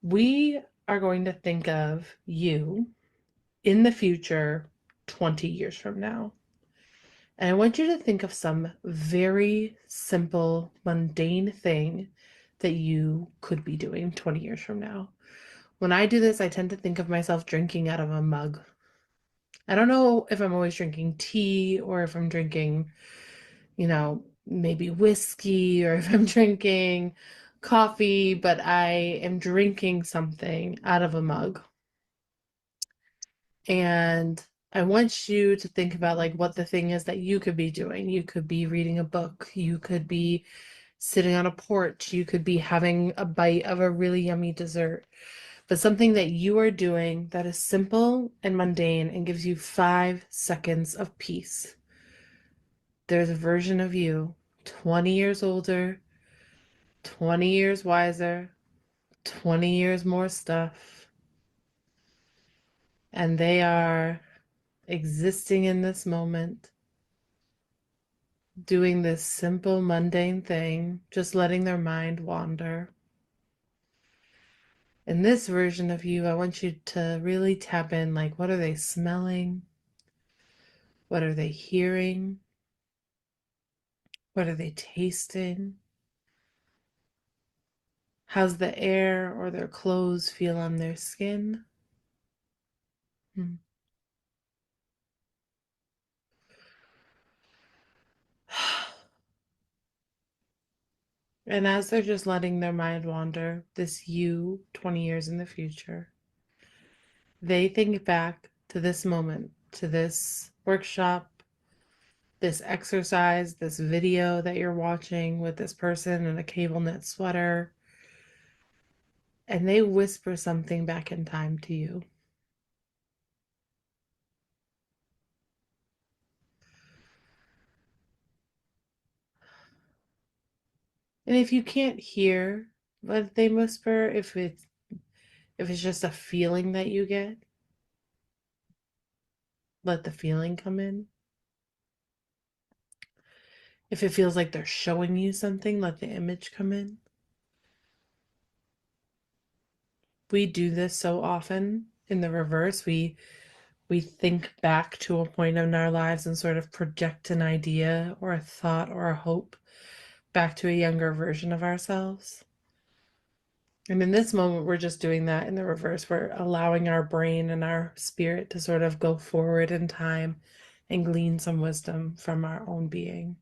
We are going to think of you in the future 20 years from now. And I want you to think of some very simple, mundane thing that you could be doing 20 years from now. When I do this, I tend to think of myself drinking out of a mug. I don't know if I'm always drinking tea or if I'm drinking, maybe whiskey or if I'm drinking coffee, but I am drinking something out of a mug. And I want you to think about like what the thing is that you could be doing. You could be reading a book. You could be sitting on a porch. You could be having a bite of a really yummy dessert. But something that you are doing that is simple and mundane and gives you 5 seconds of peace. There's a version of you, 20 years older, 20 years wiser, 20 years more stuff. And they are existing in this moment, doing this simple, mundane thing, just letting their mind wander. In this version of you, I want you to really tap in, like, what are they smelling? What are they hearing? What are they tasting? How's the air or their clothes feel on their skin? Hmm. And as they're just letting their mind wander, this you 20 years in the future, they think back to this moment, to this workshop, this exercise, this video that you're watching with this person in a cable knit sweater, and they whisper something back in time to you. And if you can't hear what they whisper, if it's just a feeling that you get, let the feeling come in. If it feels like they're showing you something, let the image come in. We do this so often in the reverse. We think back to a point in our lives and sort of project an idea or a thought or a hope back to a younger version of ourselves. And in this moment, we're just doing that in the reverse. We're allowing our brain and our spirit to sort of go forward in time and glean some wisdom from our own being.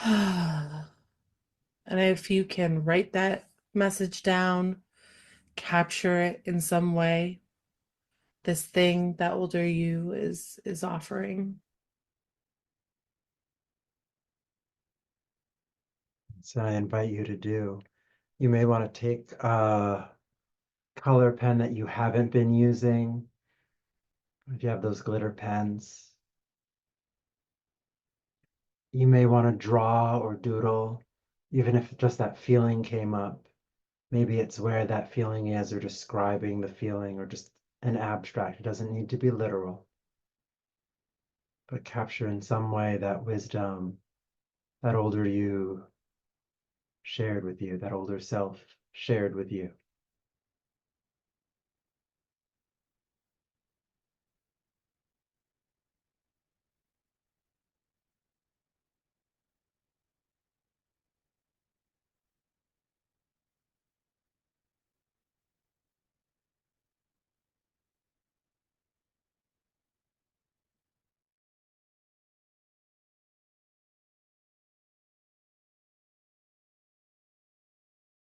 And if you can write that message down, capture it in some way, this thing that older you is offering. So I invite you to do. You may want to take a color pen that you haven't been using. If you have those glitter pens, you may want to draw or doodle, even if just that feeling came up. Maybe it's where that feeling is, or describing the feeling, or just an abstract. It doesn't need to be literal, but capture in some way that wisdom that older you shared with you, that older self shared with you.